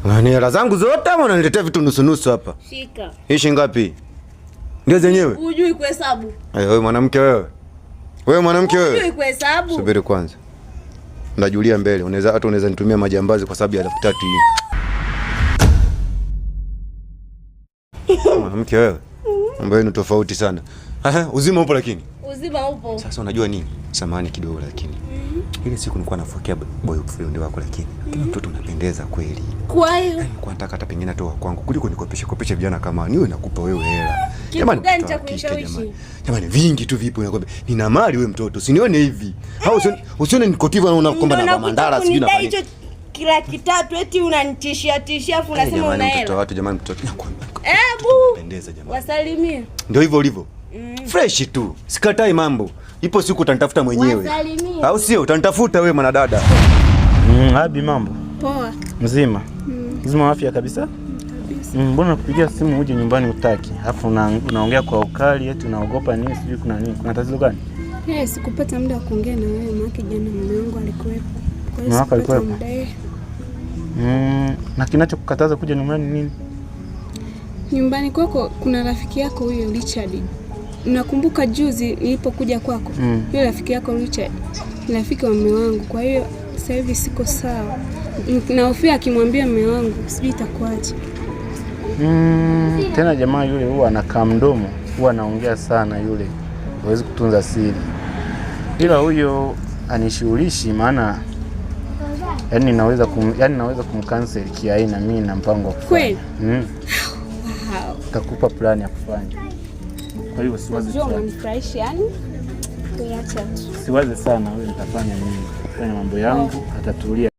Ni hela zangu zote ama unaniletea vitu nusu nusu hapa? Shika. Hii shilingi ngapi? Ndio zenyewe. Hujui kuhesabu. Wewe mwanamke wewe. Wewe mwanamke wewe. Hujui kuhesabu. Subiri kwanza. Ndajulia mbele. Unaweza nitumia majambazi kwa sababu ya 3,000 hii. Mwanamke wewe. Mambo yenu tofauti sana. Uzima upo lakini. Uzima upo. Sasa unajua nini? Samahani kidogo lakini. Ile siku nilikuwa nafokea boyfriend wako lakini mtoto unapendeza kweli. Kwa hiyo nilikuwa nataka hata pengine toa kwangu kuliko nikopeshe vijana kama niwe nakupa wewe hela. Jamani gani cha kunishawishi? Jamani vingi tu vipo nakwambia. Nina mali wewe mtoto. Usinione hivi. Au usione nikotiva na unakomba na mandala sijui na hicho kila kitatu eti unanitishia afu unasema una hela. Mtoto watu jamani mtoto nakwambia. Pendeza jamani. Wasalimie. Ndio hivyo ulivyo. Fresh tu. Sikatai mambo. Ipo siku utanitafuta mwenyewe. Au sio? Utanitafuta wewe mwanadada. Abi mambo. Poa. Mzima. Mzima afya kabisa? Kabisa. Mbona nakupigia simu uje nyumbani utaki? Alafu unaongea kwa ukali eti unaogopa nini? Sijui kuna nini. Kuna tatizo gani? Sikupata muda wa kuongea na wewe maana jana mume wangu alikuwepo. Kwa hiyo sikupata muda. Na kinachokukataza kuja nyumbani nini? Nyumbani kwako kuna rafiki yako huyo Richard. Nakumbuka juzi nilipokuja kwako. Yule rafiki yako Richard ni rafiki wa mume wangu. Kwa hiyo sasa hivi siko sawa. Nahofia akimwambia mume wangu sijui itakuaje. Tena jamaa yule huwa anakaa mdomo, huwa anaongea sana yule. Hawezi kutunza siri. Ila huyo anishughulishi maana naweza kumcancel kiaina mimi na mpango wa kufanya. Wow. Takupa plan ya kufanya. Kwa hiyo siwaze sana. Unanifurahisha yani? Tuacha tu. Siwaze sana wewe nitafanya nini? Fanya mambo yangu, atatulia.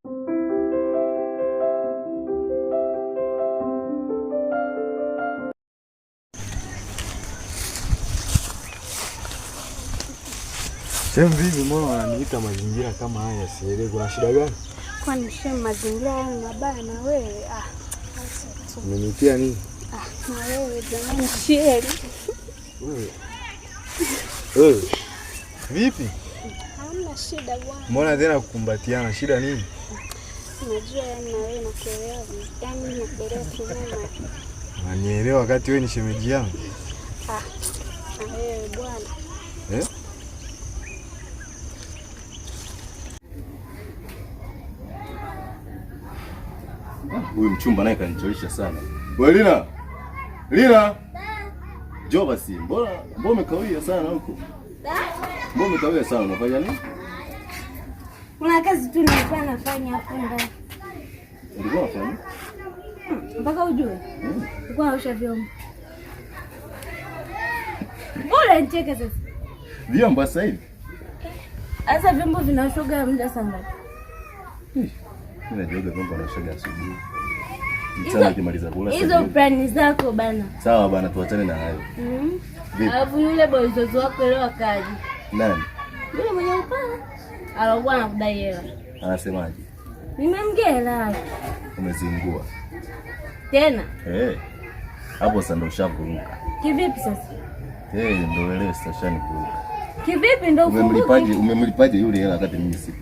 Shem vipi mbona wananiita mazingira kama haya sielewi kuna shida gani? Kwani shem mazingira mabaya na wewe? Umenitia nini? Na wewe jamani sheri. Wewe. Vipi? Hamna shida bwana. Mbona tena kukumbatiana? Shida nini? Najua yani na wewe nakuelewa. Yani nakuelewa kinoma. Unanielewa wakati wewe ni shemeji yangu? Na wewe bwana. Huyu mchumba naye kanicholisha sana. Wewe Lina. Njoo basi. Mbona umekawia sana huko? Mbona umekawia sana unafanya nini? Kuna kazi tu nilikuwa nafanya hapo ndani. Ulikuwa unafanya? Mpaka ujue. Nilikuwa naosha vyombo. Bora nicheke sasa. Vyombo sasa hivi? Sasa vyombo vinashoga muda sana. Mimi najua vyombo vinashoga asubuhi. Mchana kimaliza kula. Hizo plani zako bana. Sawa bana tuachane na hayo. Alafu yule boyzozo wako leo akaje. Nani? Yule mwenye upana. Alikuwa anakudai hela. Anasemaje? Nimemgela. Umezingua. Tena? Hapo sasa ndo ushavuruka. Kivipi sasa? Ndo ile station kuruka. Kivipi ndo umemlipaje yule hela wakati mimi sipo?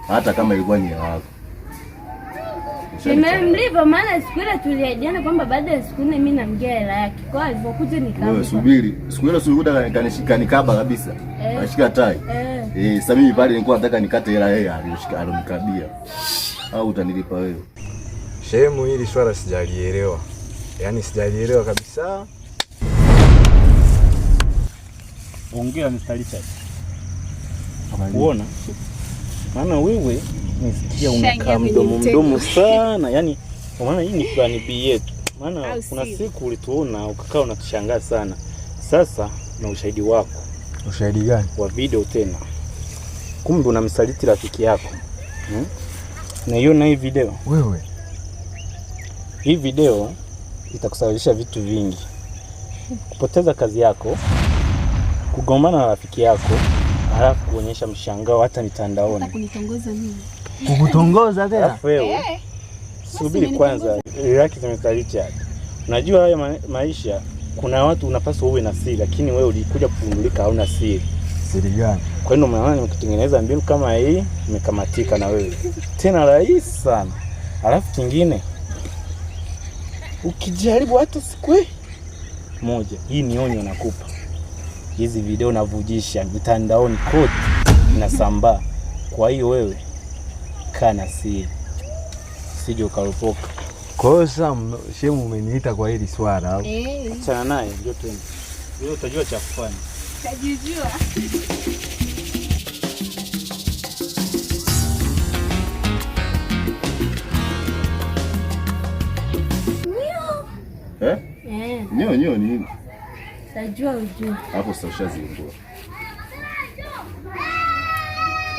Hata kama ilikuwa ni yako. Nimemlipa maana siku ile tuliahidiana kwamba baada ya siku 4 mimi namgea hela yake. Kwa alipokuja nikampa. Wewe subiri. Siku ile ulikuja kanishika nikaba kabisa. Anashika tai. Sasa mimi pale nilikuwa nataka nikate hela yeye alionikabia. Au utanilipa wewe? Shemu hili swala sijalielewa. Yaani sijalielewa kabisa. Ongea Mr. Richard. Unaona? Maana wewe nisikia unakaa mdomo sana. Yaani kwa maana hii ni plan B yetu. Maana kuna siku ulituona ukakaa unatushangaa sana. Sasa na ushahidi wako. Ushahidi gani? Wa video tena. Kumbe unamsaliti rafiki yako. Na hiyo na hii video. Wewe. Hii video itakusababisha vitu vingi. Kupoteza kazi yako, kugombana na rafiki yako, halafu kuonyesha mshangao hata mitandaoni. Hata kunitongoza mimi. Kukutongoza tena? Wewe. Subiri kwanza, relax Mr. Richard. Unajua haya maisha kuna watu unapaswa uwe na siri lakini wewe ulikuja kugundulika hauna siri. Siri gani? Kwa hiyo maana nimekutengeneza mbinu kama hii, nimekamatika na wewe. Tena rahisi sana. Alafu kingine ukijaribu hata siku moja, hii ni onyo nakupa. Hizi video navujisha mitandaoni kote inasambaa. Kwa hiyo wewe kana siri, sije ukaropoka. Kosa shemu umeniita kwa hili swala au? Achana naye, ndio tena. Wewe utajua cha kufanya. Tajijua. Nio nini? Tajua ujue. Hapo sasa ushazingua.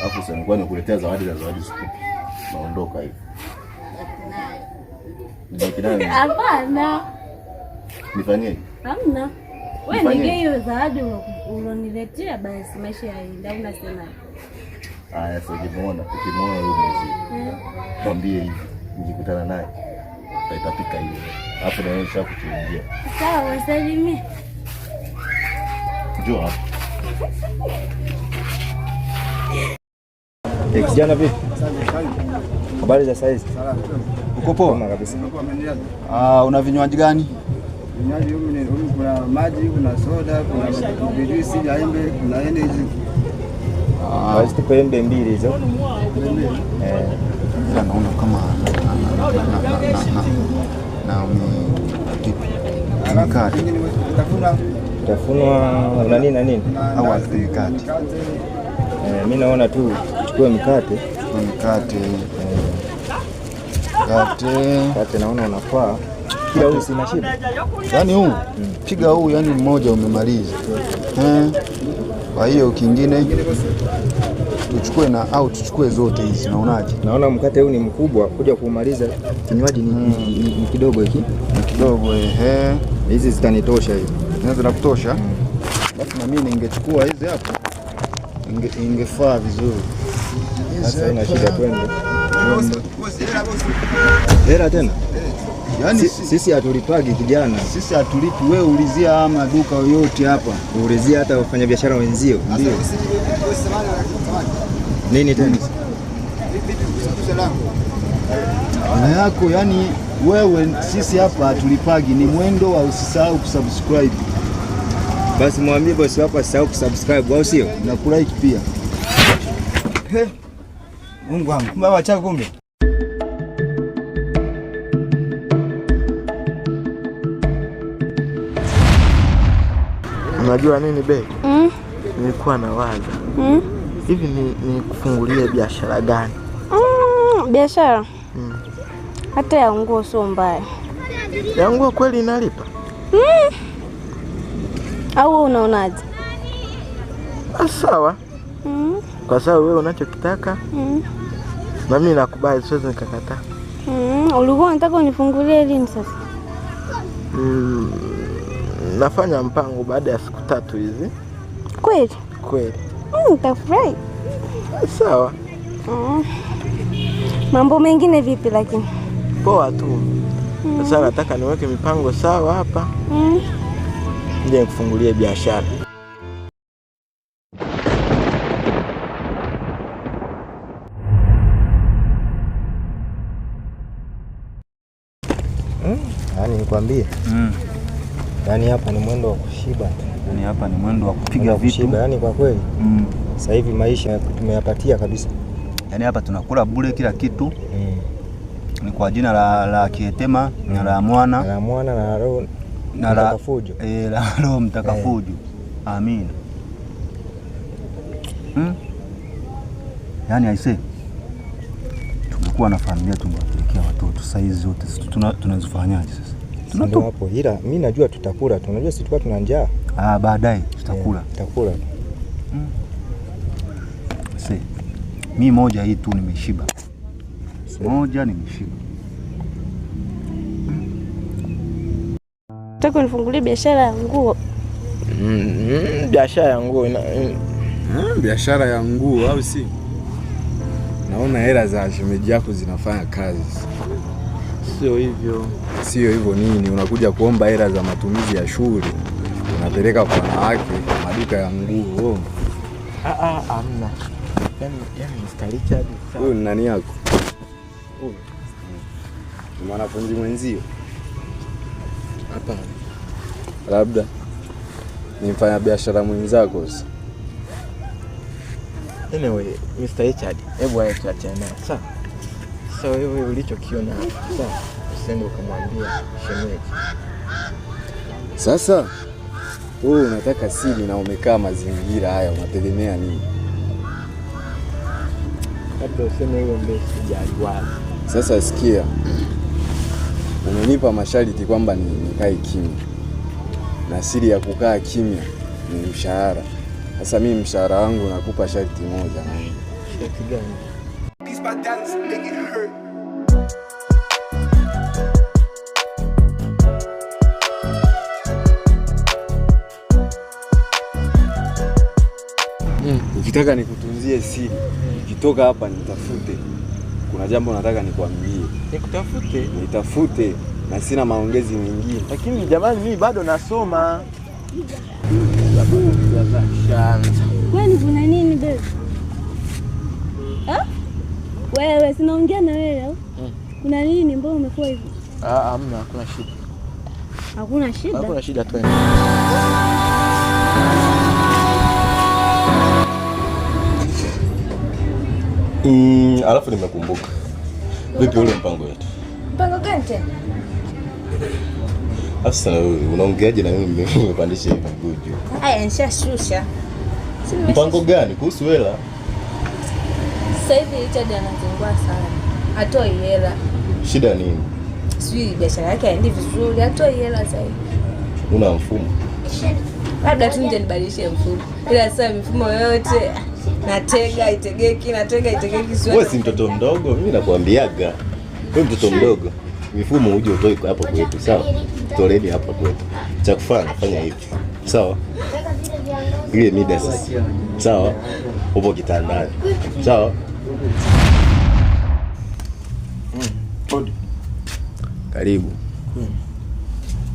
Hapo sasa nilikuwa nikuletea zawadi na zawadi siku. Naondoka hivi. Hapana. Nifanyie? Hamna. Wewe nige hiyo zawadi uloniletea basi maisha yaenda, unasema. Aya, sasa ukimwona huyo mzee. Mwambie hivi, nikikutana naye tutapika hiyo. Hapo nawe nishakuchinjia. Sawa, wasalimie. Njoo hapa. Kijana vipi? Habari za saizi? Uko poa? Kama kabisa. Una vinywaji gani? Vinywaji humu kuna maji, kuna soda, kuna juisi ya embe, kuna energy. Basi tupe embe mbili hizo. Naona kama mikate. Tafunwa na nini? Au mikate. Mimi naona tu chukue mikate. Mikate naona unafaa. Kila huu sina shida. Yaani huu piga huu, yani mmoja umemaliza. Kwa hiyo kingine tuchukue zote hizi, naonaje? Naona mkate huu ni mkubwa, kuja kumaliza kinywaji ni kidogo hiki. Ni kidogo Hizi zitanitosha hivi. Zinaweza kutosha? Basi na mimi ningechukua hizi hapo. Ingefaa vizuri. Sasa ina shida, twende. Hela tena? Yaani sisi hatulipagi kijana. Sisi hatulipi. Wewe ulizia maduka yote hapa. Ulizia hata wafanyabiashara wenzio. Ndio. Nini tena? Na yako, yani wewe, sisi hapa hatulipagi, ni mwendo wa usisahau kusubscribe. Basi mwambie bosi wako asisahau kusubscribe, au sio? Na kulike pia. Mungu wangu, baba chako kumbe. Unajua nini be? Nilikuwa na waza. Hivi ni kufungulia biashara gani? Biashara? Hata ya nguo sio mbaya. Ya nguo kweli inalipa? Au unaonaje? Sawa. Kwa sababu wewe unachokitaka na mimi nakubali, siwezi nikakataa. Ulikuwa unataka unifungulie lini sasa? Nafanya mpango baada ya siku 3 hizi. Kweli? Kweli. Nitafurahi. Sawa. Mambo mengine vipi lakini? Poa tu. Sasa nataka niweke mipango sawa hapa. Ndio nikufungulie biashara. Yaani nikwambie. Yaani hapa ni mwendo wa kushiba. Yaani hapa ni mwendo wa kupiga vitu. Yaani kwa kweli. Sasa hivi maisha tumeyapatia kabisa. Yaani hapa tunakula bure kila kitu. Ni kwa jina la Kietema na la Mwana. La Mwana na Roho Mtakafujo. La Roho Mtakafujo. Amina. Yaani aisee, tumekuwa na familia, tumewapelekea watoto saizi zote, tunazifanyaje sasa? Tunatoka hapo, ila mimi najua tutakula, tunajua sisi tulikuwa tuna njaa. Baadaye tutakula. Tutakula. Sasa mimi moja hii tu nimeshiba. Moja nimeshiba. Nataka unifungulie biashara ya nguo. Biashara ya nguo biashara ya nguo au si? Naona hela za shemeji yako zinafanya kazi. Sio hivyo. Sio hivyo nini? Unakuja kuomba hela za matumizi ya shule, unapeleka kwa wanawake maduka ya nguo. Amna. Yaani Mr. Richard. Huyu ni nani yako? Huyu. Ni mwanafunzi mwenzio. Hapana. Labda ni mfanya biashara mwenzako. Anyway, Mr. Richard, hebu aje tuachane naye. Sawa. Sasa wewe ulichokiona hapa, sawa? Usende ukamwambia shemeji. Sasa wewe unataka siri na umekaa mazingira haya, unategemea nini? Labda useme hilo mbele sijaliwaza. Sasa sikia, umenipa masharti kwamba nikae kimya, na siri ya kukaa kimya ni mshahara. Sasa mimi mshahara wangu nakupa sharti moja. Sharti gani? Ukitaka nikutunzie siri, ukitoka hapa nitafute. Kuna jambo nataka nikwambie. Nikutafute? Nitafute, na sina maongezi mengine. Lakini jamani, mimi bado nasoma. Kwani kuna nini bebe? Wewe sinaongea na wewe. Kuna nini mbona umekuwa hivi? Hamna, hakuna shida. Hakuna shida? Hakuna shida tu. Alafu nimekumbuka. Vipi ule mpango wetu? Mpango gani tena? Sasa unaongeaje na mimi nimepandisha hivi mguu juu? Haya, nishashusha. Mpango gani kuhusu hela? Sasa hivi Richard anazingua sana. Hatoi hela. Shida nini? Sijui biashara yake haendi vizuri, hatoi hela sasa hivi. Una mfumo? Labda tu nje nibadilishe mfumo. Ila sasa mifumo yote natega itegeki, natega itegeki sio. Wewe si mtoto mdogo, mimi nakwambiaga. Wewe mtoto mdogo. Mifumo uje utoe hapa kwetu, sawa? Toleni hapa kwetu. Cha kufanya fanya hivi. Sawa? Ile mida sasa. Sawa? Upo kitandani. Sawa? Karibu.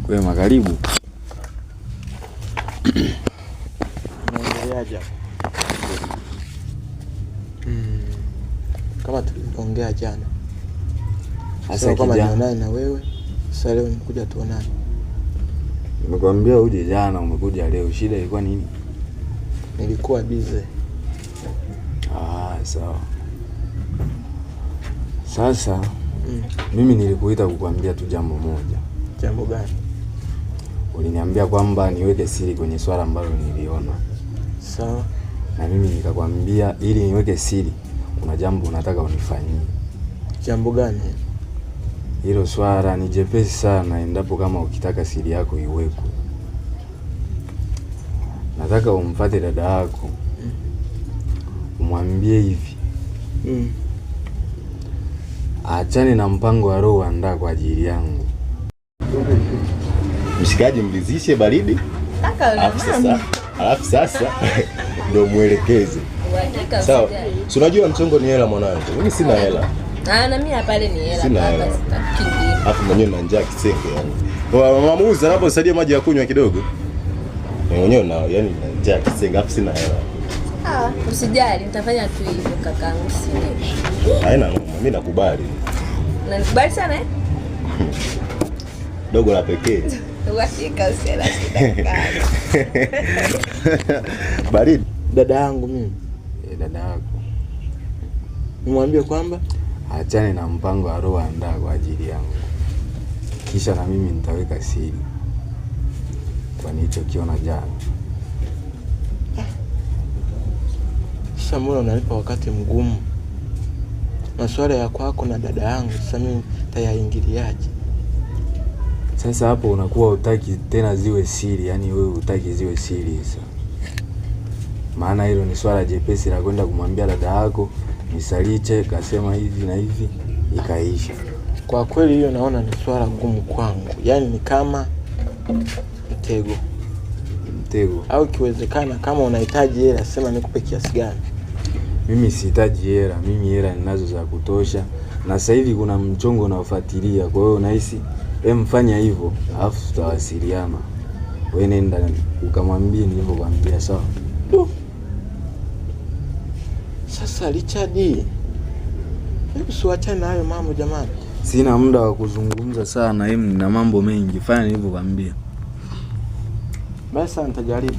Kwema, karibu. Naendeleaje? Kama tuliongea jana. Sasa kama nionane na wewe, sasa leo nimekuja tuonane. Nimekwambia uje jana, umekuja leo. Shida ilikuwa nini? Nilikuwa busy. Sawa. Sasa mimi nilikuita kukwambia tu jambo moja. Jambo gani? Uliniambia kwamba niweke siri kwenye swala ambalo niliona. Sawa. Na mimi nikakwambia ili niweke siri, kuna jambo unataka unifanyie. Jambo gani? Hilo swala ni jepesi sana endapo kama ukitaka siri yako iwekwe. Nataka umfuate dada yako. Umwambie hivi. Achane na mpango wa roho andaa kwa ajili yangu. Mshikaji mlizishe baridi. Alafu sasa ndio muelekeze. Sawa. Si unajua mchongo ni hela mwanangu. Mimi sina hela. Na mimi hapa ni hela. Sina hela. Alafu mwenyewe na njaa kisenge yani. Kwa maamuzi anaposaidia maji ya kunywa kidogo. Mwenyewe na yani na njaa kisenge alafu sina hela. Usijali, nitafanya tu hivyo kakaangu. Haina noma, mimi nakubali. Na nikubali sana Dogo la pekee. Washika usela shida. Baridi. Dada yangu mimi. Dada yako. Nimwambie kwamba achane na mpango wa roho andaa kwa ajili yangu. Kisha na mimi nitaweka siri kwa nilichokiona jana. Sasa mbona unanipa wakati mgumu? Masuala ya kwako na dada yangu sasa mimi tayaingiliaje? Sasa hapo unakuwa utaki tena ziwe siri, yani wewe utaki ziwe siri sasa. Maana hilo ni swala jepesi la kwenda kumwambia dada yako, nisaliche kasema hivi na hivi ikaisha. Kwa kweli hiyo naona ni swala gumu kwangu. Yaani ni kama mtego. Au kiwezekana kama unahitaji hela sema nikupe kiasi gani? Mimi sihitaji hela, mimi hela ninazo za kutosha. Na sasa hivi kuna mchongo unaofuatilia. Kwa hiyo nahisi mfanya hivyo, alafu tutawasiliana. Wewe nenda ukamwambie nilivyokuambia, sawa? Sasa Richard, hebu siachane na hayo mambo jamani. Sina muda wa kuzungumza sana, nina mambo mengi. Fanya nilivyokuambia. Basi nitajaribu.